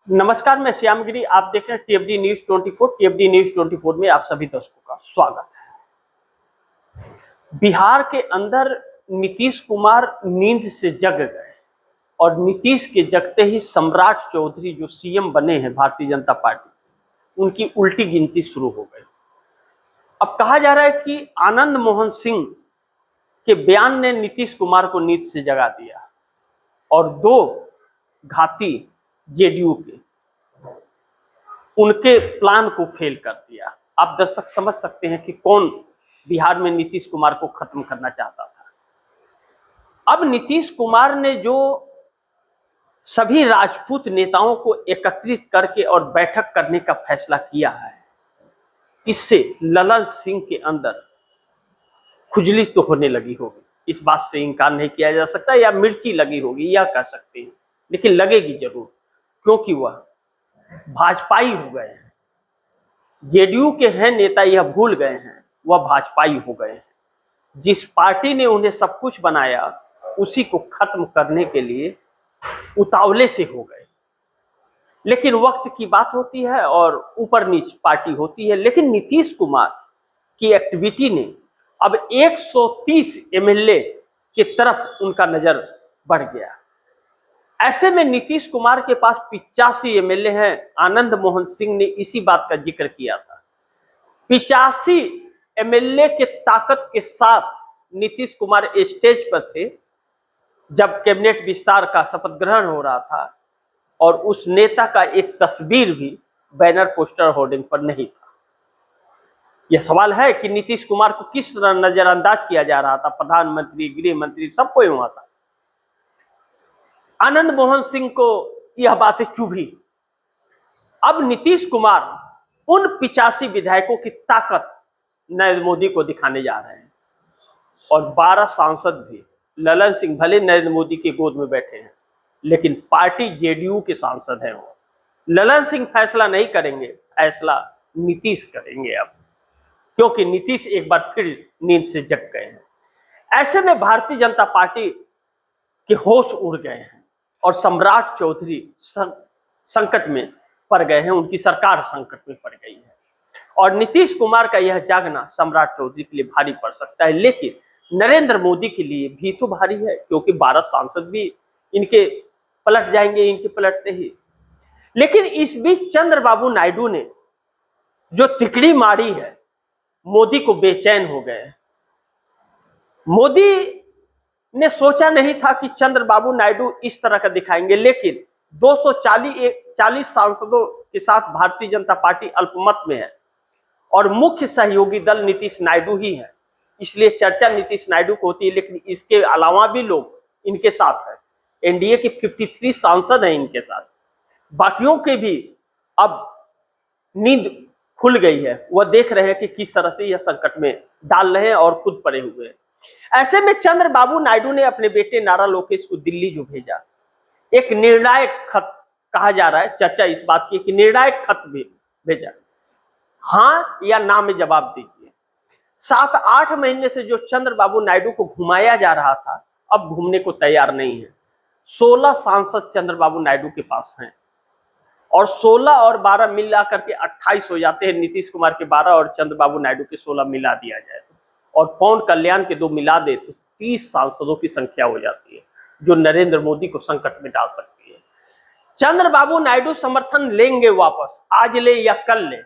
नमस्कार, मैं श्यामगिरी। आप देख रहे हैं टीएफडी न्यूज 24। टीएफडी न्यूज 24 में आप सभी दर्शकों का स्वागत है। बिहार के अंदर नीतीश कुमार नींद से जग गए और नीतीश के जगते ही सम्राट चौधरी जो सीएम बने हैं भारतीय जनता पार्टी, उनकी उल्टी गिनती शुरू हो गई। अब कहा जा रहा है कि आनंद मोहन सिंह के बयान ने नीतीश कुमार को नींद से जगा दिया और दो घाती जेडीयू के उनके प्लान को फेल कर दिया। आप दर्शक समझ सकते हैं कि कौन बिहार में नीतीश कुमार को खत्म करना चाहता था। अब नीतीश कुमार ने जो सभी राजपूत नेताओं को एकत्रित करके और बैठक करने का फैसला किया है, इससे ललन सिंह के अंदर खुजली तो होने लगी होगी, इस बात से इनकार नहीं किया जा सकता, या मिर्ची लगी होगी यह कह सकते हैं, लेकिन लगेगी जरूर, क्योंकि वह भाजपाई हो गए हैं। जेडीयू के हैं नेता यह भूल गए हैं, वह भाजपाई हो गए हैं। जिस पार्टी ने उन्हें सब कुछ बनाया उसी को खत्म करने के लिए उतावले से हो गए। लेकिन वक्त की बात होती है और ऊपर नीच पार्टी होती है। लेकिन नीतीश कुमार की एक्टिविटी ने अब 130 एमएलए की तरफ उनका नजर बढ़ गया। ऐसे में नीतीश कुमार के पास 85 एमएलए हैं। आनंद मोहन सिंह ने इसी बात का जिक्र किया था। 85 एमएलए के ताकत के साथ नीतीश कुमार स्टेज पर थे जब कैबिनेट विस्तार का शपथ ग्रहण हो रहा था, और उस नेता का एक तस्वीर भी बैनर पोस्टर होर्डिंग पर नहीं था। यह सवाल है कि नीतीश कुमार को किस तरह नजरअंदाज किया जा रहा था। प्रधानमंत्री, गृह मंत्री, सब कोई वहां था। आनंद मोहन सिंह को यह बातें चुभी। अब नीतीश कुमार उन 85 विधायकों की ताकत नरेंद्र मोदी को दिखाने जा रहे हैं, और 12 सांसद भी। ललन सिंह भले नरेंद्र मोदी के गोद में बैठे हैं, लेकिन पार्टी जेडीयू के सांसद हैं। वो ललन सिंह फैसला नहीं करेंगे, फैसला नीतीश करेंगे अब, क्योंकि नीतीश एक बार फिर नींद से जग गए हैं। ऐसे में भारतीय जनता पार्टी के होश उड़ गए हैं और सम्राट चौधरी संकट में पड़ गए हैं। उनकी सरकार संकट में पड़ गई है और नीतीश कुमार का यह जागना सम्राट चौधरी के लिए भारी पड़ सकता है, लेकिन नरेंद्र मोदी के लिए भी तो भारी है, क्योंकि 12 सांसद भी इनके पलट जाएंगे, इनके पलटते ही। लेकिन इस बीच चंद्रबाबू नायडू ने जो तिकड़ी मारी है, मोदी को बेचैन हो गए। मोदी ने सोचा नहीं था कि चंद्रबाबू नायडू इस तरह का दिखाएंगे, लेकिन 240 सांसदों के साथ भारतीय जनता पार्टी अल्पमत में है और मुख्य सहयोगी दल नीतीश नायडू ही है, इसलिए चर्चा नीतीश नायडू को होती है। लेकिन इसके अलावा भी लोग इनके साथ हैं। एनडीए के 53 सांसद हैं इनके साथ। बाकियों के भी अब नींद खुल गई है, वह देख रहे हैं कि किस तरह से यह संकट में डाल रहे हैं और खुद पड़े हुए हैं। ऐसे में चंद्रबाबू नायडू ने अपने बेटे नारा लोकेश को दिल्ली जो भेजा, एक निर्णायक खत कहा जा रहा है, चर्चा इस बात की कि निर्णायक खत भी भेजा, हाँ या ना में जवाब दीजिए। 7-8 महीने से जो चंद्रबाबू नायडू को घुमाया जा रहा था, अब घूमने को तैयार नहीं है। 16 सांसद चंद्रबाबू नायडू के पास हैं और 16 और 12 मिला करके 28 हो जाते हैं। नीतीश कुमार के 12 और चंद्रबाबू नायडू के 16 मिला दिया जाए और पवन कल्याण के 2 मिला दे तो 30 सांसदों की संख्या हो जाती है, जो नरेंद्र मोदी को संकट में डाल सकती है। चंद्रबाबू नायडू समर्थन लेंगे वापस, आज ले या कल ले,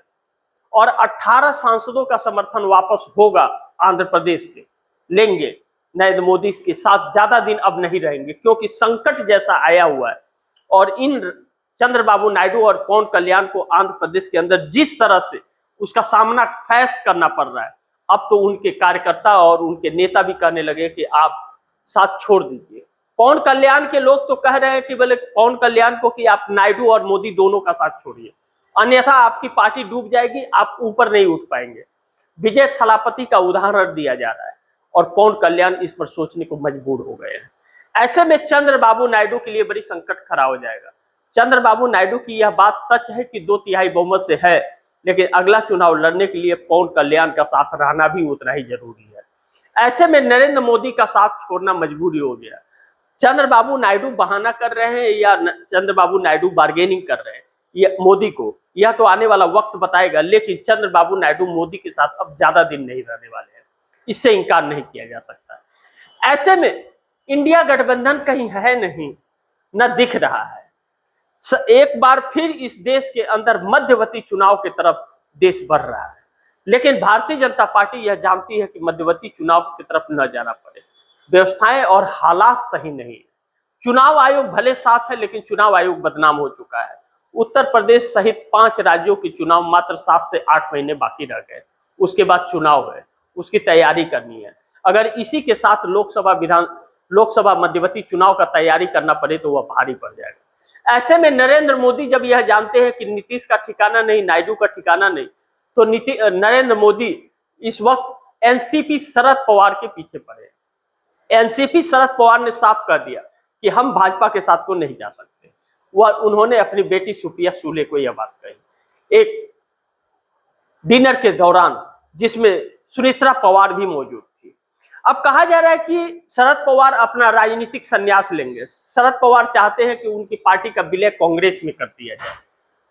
और 18 सांसदों का समर्थन वापस होगा आंध्र प्रदेश के, लेंगे। नरेंद्र मोदी के साथ ज्यादा दिन अब नहीं रहेंगे, क्योंकि संकट जैसा आया हुआ है। और इन चंद्रबाबू नायडू और पवन कल्याण को आंध्र प्रदेश के अंदर जिस तरह से उसका सामना फैस करना पड़ रहा है, अब तो उनके कार्यकर्ता और उनके नेता भी कहने लगे कि आप साथ छोड़ दीजिए। पवन कल्याण के लोग तो कह रहे हैं कि बोले पवन कल्याण को कि आप नायडू और मोदी दोनों का साथ छोड़िए, अन्यथा आपकी पार्टी डूब जाएगी, आप ऊपर नहीं उठ पाएंगे। विजय थलापति का उदाहरण दिया जा रहा है और पवन कल्याण इस पर सोचने को मजबूर हो गए हैं। ऐसे में चंद्रबाबू नायडू के लिए बड़ी संकट खड़ा हो जाएगा। चंद्रबाबू नायडू की यह बात सच है कि 2/3 बहुमत से है, लेकिन अगला चुनाव लड़ने के लिए पवन कल्याण का साथ रहना भी उतना ही जरूरी है। ऐसे में नरेंद्र मोदी का साथ छोड़ना मजबूरी हो गया। चंद्रबाबू नायडू बहाना कर रहे हैं या चंद्रबाबू नायडू बार्गेनिंग कर रहे हैं, ये मोदी को, यह तो आने वाला वक्त बताएगा, लेकिन चंद्रबाबू नायडू मोदी के साथ अब ज्यादा दिन नहीं रहने वाले हैं, इससे इनकार नहीं किया जा सकता। ऐसे में इंडिया गठबंधन कहीं है नहीं, न दिख रहा है। एक बार फिर इस देश के अंदर मध्यवर्ती चुनाव की तरफ देश बढ़ रहा है, लेकिन भारतीय जनता पार्टी यह जानती है कि मध्यवर्ती चुनाव की तरफ न जाना पड़े। व्यवस्थाएं और हालात सही नहीं है। चुनाव आयोग भले साफ है, लेकिन चुनाव आयोग बदनाम हो चुका है। उत्तर प्रदेश सहित 5 राज्यों के चुनाव मात्र 7 से 8 महीने बाकी रह गए, उसके बाद चुनाव है, उसकी तैयारी करनी है। अगर इसी के साथ लोकसभा मध्यवर्ती चुनाव का तैयारी करना पड़े तो वह भारी पड़ जाएगा। ऐसे में नरेंद्र मोदी जब यह जानते हैं कि नीतीश का ठिकाना नहीं, नायडू का ठिकाना नहीं, तो नरेंद्र मोदी इस वक्त एनसीपी शरद पवार के पीछे पड़े। एनसीपी शरद पवार ने साफ कर दिया कि हम भाजपा के साथ को नहीं जा सकते। उन्होंने अपनी बेटी सुप्रिया सुले को यह बात कही एक डिनर के दौरान, जिसमें सुनेत्रा पवार भी मौजूद थी। अब कहा जा रहा है कि शरद पवार अपना राजनीतिक संन्यास लेंगे। शरद पवार चाहते हैं कि उनकी पार्टी का विलय कांग्रेस में कर दिया जाए।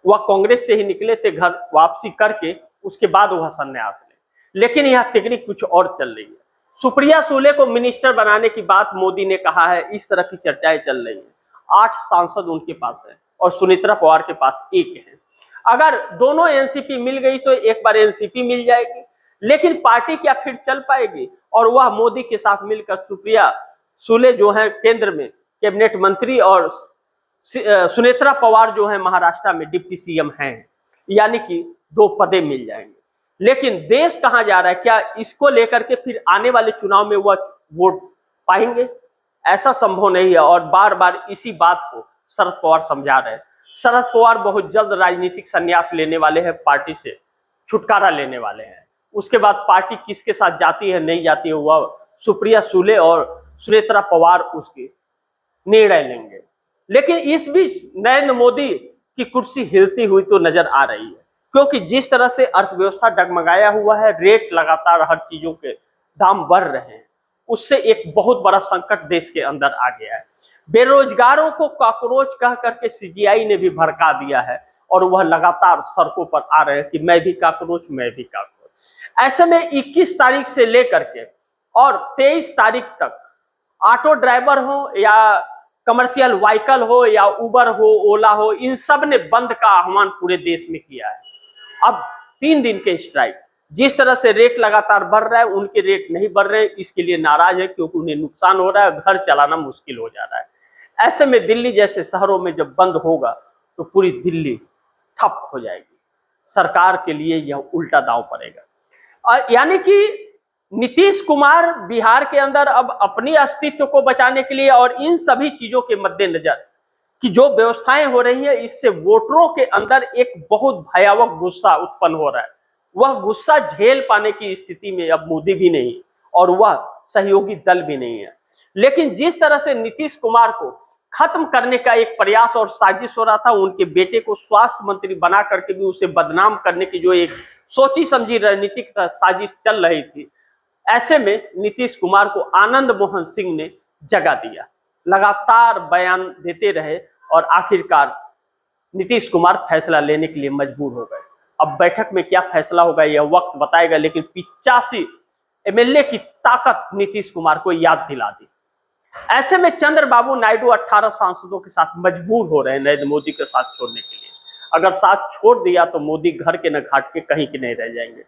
वह कांग्रेस से ही निकले थे, घर वापसी करके उसके बाद वह संन्यास ले, लेकिन यह टेक्निक कुछ और चल रही है। सुप्रिया सुले को मिनिस्टर बनाने की बात मोदी ने कहा है, इस तरह की चर्चाएं चल रही हैं। 8 सांसद उनके पास है और सुनेत्रा पवार के पास 1 है। अगर दोनों एनसीपी मिल गई तो एक बार एनसीपी मिल जाएगी, लेकिन पार्टी क्या फिर चल पाएगी? और वह मोदी के साथ मिलकर सुप्रिया सुले जो है केंद्र में कैबिनेट मंत्री और सुनेत्रा पवार जो है महाराष्ट्र में डिप्टी सीएम हैं, यानी कि 2 पदे मिल जाएंगे। लेकिन देश कहां जा रहा है? क्या इसको लेकर के फिर आने वाले चुनाव में वह वोट पाएंगे? ऐसा संभव नहीं है। और बार बार इसी बात को शरद पवार समझा रहे हैं। शरद पवार बहुत जल्द राजनीतिक संन्यास लेने वाले हैं, पार्टी से छुटकारा लेने वाले हैं। उसके बाद पार्टी किसके साथ जाती है नहीं जाती है, वह सुप्रिया सुले और सुनेत्रा पवार उसके निर्णय लेंगे। लेकिन इस बीच नरेंद्र मोदी की कुर्सी हिलती हुई तो नजर आ रही है, क्योंकि जिस तरह से अर्थव्यवस्था डगमगाया हुआ है, रेट लगातार हर चीजों के दाम बढ़ रहे हैं, उससे एक बहुत बड़ा संकट देश के अंदर आ गया है। बेरोजगारों को कॉकरोच कह करके सीजीआई ने भी भड़का दिया है और वह लगातार सड़कों पर आ रहे हैं कि मैं भी कॉकरोच, मैं भी कॉकरोच। ऐसे में 21 तारीख से लेकर के और 23 तारीख तक ऑटो ड्राइवर हो या कमर्शियल व्हीकल हो या उबर हो, ओला हो, इन सब ने बंद का आह्वान पूरे देश में किया है। अब 3 दिन के स्ट्राइक, जिस तरह से रेट लगातार बढ़ रहा है, उनके रेट नहीं बढ़ रहे हैं, इसके लिए नाराज है, क्योंकि उन्हें नुकसान हो रहा है, घर चलाना मुश्किल हो जा रहा है। ऐसे में दिल्ली जैसे शहरों में जब बंद होगा तो पूरी दिल्ली ठप हो जाएगी। सरकार के लिए यह उल्टा दांव पड़ेगा। और यानी कि नीतीश कुमार बिहार के अंदर अब अपनी अस्तित्व को बचाने के लिए और इन सभी चीजों के मद्देनजर कि जो व्यवस्थाएं हो रही है, इससे वोटरों के अंदर एक बहुत भयावह गुस्सा उत्पन्न हो रहा है। वह गुस्सा झेल पाने की स्थिति में अब मोदी भी नहीं और वह सहयोगी दल भी नहीं है। लेकिन जिस तरह से नीतीश कुमार को खत्म करने का एक प्रयास और साजिश हो रहा था, उनके बेटे को स्वास्थ्य मंत्री बना करके भी उसे बदनाम करने की जो एक सोची समझी रणनीतिक साजिश चल रही थी, ऐसे में नीतीश कुमार को आनंद मोहन सिंह ने जगह दिया। लगातार बयान देते रहे और आखिरकार नीतीश कुमार फैसला लेने के लिए मजबूर हो गए। अब बैठक में क्या फैसला होगा यह वक्त बताएगा, लेकिन 85 एमएलए की ताकत नीतीश कुमार को याद दिला दी। ऐसे में चंद्रबाबू नायडू 18 सांसदों के साथ मजबूर हो रहे हैं नरेंद्र मोदी के साथ छोड़ने के लिए। अगर साथ छोड़ दिया तो मोदी घर के न घाट के कहीं के नहीं रह जाएंगे।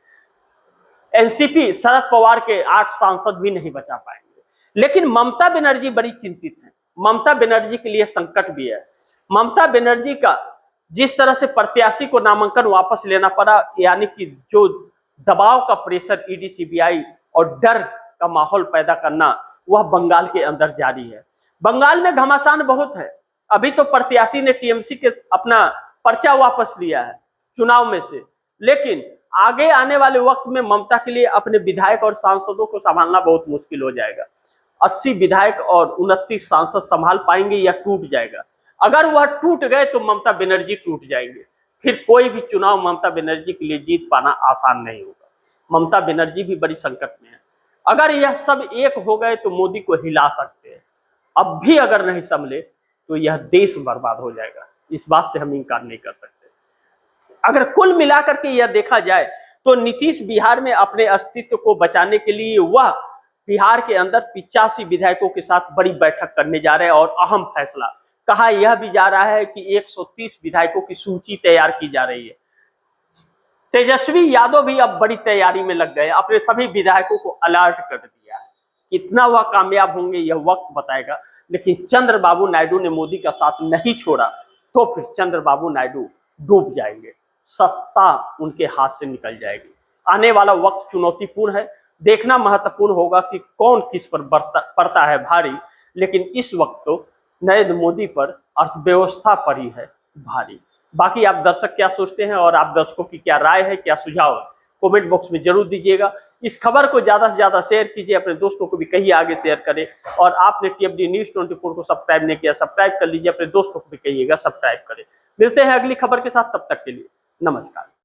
एनसीपी शरद पवार के 8 सांसद भी नहीं बचा पाएंगे। लेकिन ममता बनर्जी बड़ी चिंतित है। ममता बनर्जी के लिए संकट भी है। ममता बनर्जी का जिस तरह से प्रत्याशी को नामांकन वापस लेना पड़ा, यानी कि जो दबाव का प्रेशर ईडी सीबीआई और डर का माहौल पैदा करना, वह बंगाल के अंदर जारी है। बंगाल में घमासान बहुत है। अभी तो प्रत्याशी ने टीएमसी के अपना पर्चा वापस लिया है चुनाव में से, लेकिन आगे आने वाले वक्त में ममता के लिए अपने विधायक और सांसदों को संभालना बहुत मुश्किल हो जाएगा। 80 विधायक और 29 सांसद संभाल पाएंगे या टूट जाएगा? अगर वह टूट गए तो ममता बनर्जी टूट जाएंगे। फिर कोई भी चुनाव ममता बनर्जी के लिए जीत पाना आसान नहीं होगा। ममता बनर्जी भी बड़ी संकट में है। अगर यह सब एक हो गए तो मोदी को हिला सकते हैं। अब भी अगर नहीं संभले तो यह देश बर्बाद हो जाएगा। इस बात से हम इनकार नहीं कर सकते। अगर कुल मिलाकर के यह देखा जाए तो नीतीश बिहार में अपने अस्तित्व को बचाने के लिए वह बिहार के अंदर 85 विधायकों के साथ बड़ी बैठक करने जा रहे हैं और अहम फैसला कहा यह भी जा रहा है कि 130 विधायकों की सूची तैयार की जा रही है। तेजस्वी यादव भी अब बड़ी तैयारी में लग गए, अपने सभी विधायकों को अलर्ट कर दिया है। कितना वह कामयाब होंगे यह वक्त बताएगा, लेकिन चंद्रबाबू नायडू ने मोदी का साथ नहीं छोड़ा तो फिर चंद्रबाबू नायडू डूब जाएंगे, सत्ता उनके हाथ से निकल जाएगी। आने वाला वक्त चुनौतीपूर्ण है, देखना महत्वपूर्ण होगा कि कौन किस पर पड़ता है भारी, लेकिन इस वक्त तो नरेंद्र मोदी पर अर्थव्यवस्था पर ही है भारी। बाकी आप दर्शक क्या सोचते हैं और आप दर्शकों की क्या राय है, क्या सुझाव है, कमेंट बॉक्स में जरूर दीजिएगा। इस खबर को ज्यादा से ज्यादा शेयर कीजिए, अपने दोस्तों को भी कहिए आगे शेयर करें। और आपने TFD News 24 को सब्सक्राइब नहीं किया, सब्सक्राइब कर लीजिए, अपने दोस्तों को भी कहिएगा सब्सक्राइब करें। मिलते हैं अगली खबर के साथ, तब तक के लिए नमस्कार।